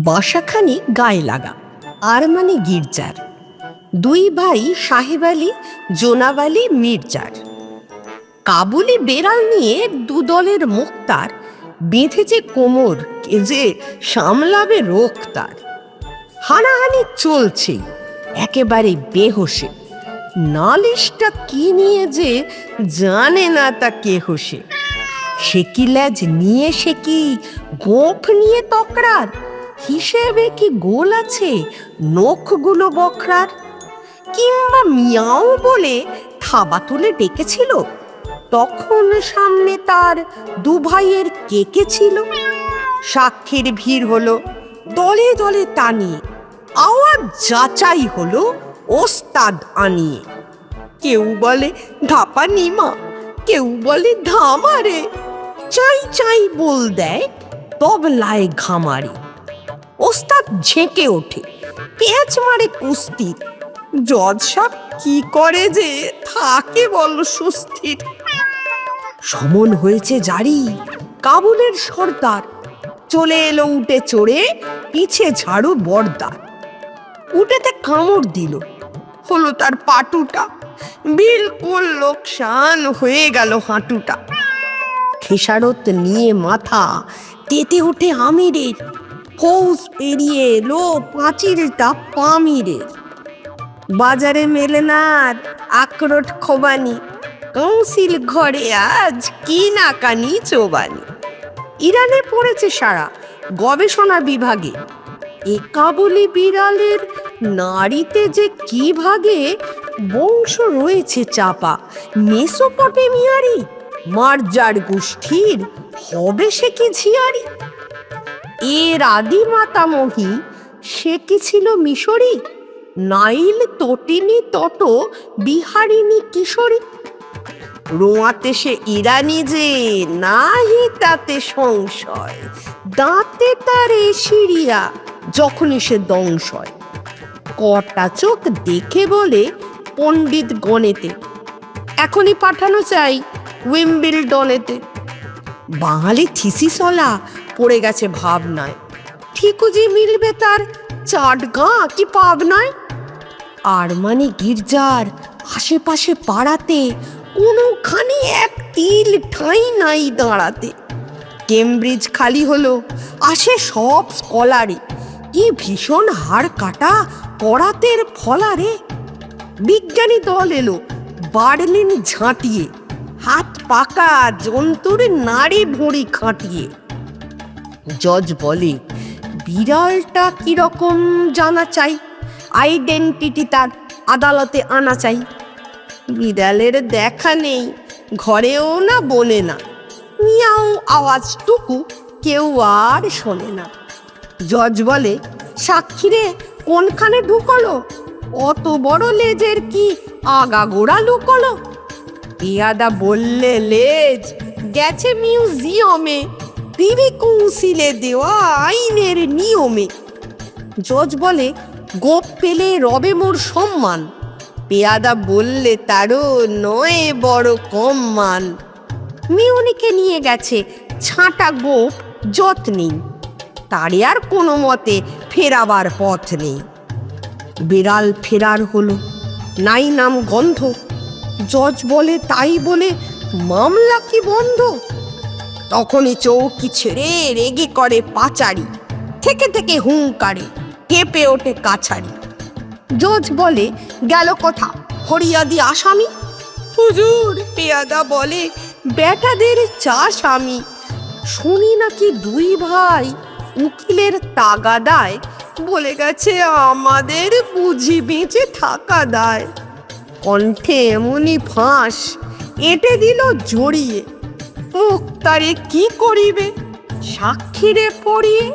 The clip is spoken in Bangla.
বাসাখানি গায়ে লাগা, আর মানে গির্জার। দুই ভাই সাহেব আলী, জোনাব আলী মির্জার। কাবুলি বেড়াল নিয়ে দুদলের মুক্তার, বেঁধেছে কোমর, কে যে সামলাবে রোগ তার। হানাহানি চলছে একেবারে বেহোশে, নালিশটা কি নিয়ে যে জানে না তা কে হোসে। সে কি ল্যাজ নিয়ে, সে কি গোঁফ নিয়ে তকরার, হিসেবে কি গোল আছে নখগুলো বখরার। কিংবা মিয়াও বলে থাবা তুলে ডেকেছিল, তখন সামনে তার দু ভাইয়ের কেকে ছিল। সাক্ষীর ভিড় হলো দলে দলে টানিয়ে, আওয়াজ যাচাই হলো ওস্তাদ আনিয়ে। কেউ বলে ধাপা নিমা, কেউ বলে ধামারে, চাই চাই বল দেয় তবলায় ঘামারে। ওস্তাদ ঝেঁকে ওঠে, পেঁচ মারে কুস্তির। জজ সাহেব কি করে যে থাকে বল সুস্থির। সমন হয়েছে জারি, কাবুলের সর্দার চলে এলো উঠে চড়ে, পিছে ঝাড়ু বর্দার। উঠেতে কামড় দিল, হলো তার পাটুটা, বিলকুল লোকসান হয়ে গেল হাঁটুটা। খেসারত নিয়ে মাথা তেতে ওঠে আমিরের, ফৌজ পেরিয়ে এলো পাঁচিলটা পামিরের। বাজারে মেলে না আখরোট খোবানি, কাউন্সিল ঘরে আজ কি নাকানি চোবানি। ইরানে পড়েছে সারা গবেষণা বিভাগে, এ কাবুলি বিড়ালের নারীতে যে কি ভাগে বংশ রয়েছে চাপা। মেসোপটেমিয়ারি মার্জার গোষ্ঠীর হবে সে কি ঝিয়ারি। এর আদি মাতামহী সে কি ছিল মিশরী, নাইল তটিনী তট বিহারিণী কিশোরী। রোয়াতে সে ইরানি যে নাহি তাতে সংশয়, দাঁতে তার সিরিয়া যখনই সে দংশয়। কটা চোখ দেখে বলে পণ্ডিত গণেতে, এখনই পাঠানো চাই উইম্বিলডনেতে। বাঙালি থিসিসলা পড়ে গেছে ভাবনায়, ঠিকও যে মিলবে তার চাটগাঁ কি পাবনায়। আর মানে গির্জার আশেপাশে পাড়াতে কোনোখানি এক তিল ঠাঁই নাই দাঁড়াতে। কেমব্রিজ খালি হলো, আসে সব স্কলারে, কি ভীষণ হাড় কাটা করাতের ফলারে। বিজ্ঞানী দল এলো বার্লিন ঝাঁটিয়ে, হাত পাকা জন্তুর নাড়ি ভুঁড়ি খাটিয়ে। জজ বলে বিড়ালটা কিরকম জানা চাই, আইডেন্টিটি তার আদালতে আনা চাই। বিড়ালের দেখা নেই ঘরেও না বনে না, মিয়াও আওয়াজটুকু কেউ আর শোনে না। জজ বলে সাক্ষীরে কোনখানে ঢুকলো, অত বড় লেজের কি আগাগোড়া লুকলো। পেয়াদা বললে লেজ গেছে মিউজিয়ামে, প্রিভি কাউন্সিলে দেওয়া আইনের নিয়মে। জজ বলে গোপ পেলে রবে মোর সম্মান, পেয়াদা বললে তারও নয় বড় কম মান। মিউনিকে নিয়ে গেছে ছাঁটা গোপ যত্নেই, তারে আর কোনো মতে ফেরাবার পথ নেই। বিড়াল ফেরার হলো, নাই নাম গন্ধ। জজ বলে তাই বলে মামলা কি বন্ধ। তখনই চৌকি ছেড়ে রেগে করে পাচারি, থেকে থেকে হুঙ্কারে কেঁপে ওঠে কাছারি। জজ বলে গেল কথা ফরিয়াদি আসামি। হুজুর পেয়াদা বলে বেটাদের চাষ আমি, শুনি নাকি দুই ভাই উকিলের তাগাদায় বলে গেছে আমাদের বুঝি বেঁচে থাকা দায়। কণ্ঠে এমনই ফাঁস এঁটে দিল জড়িয়ে, মুক্তারে কি করিবে সাক্ষীরে পড়িয়ে।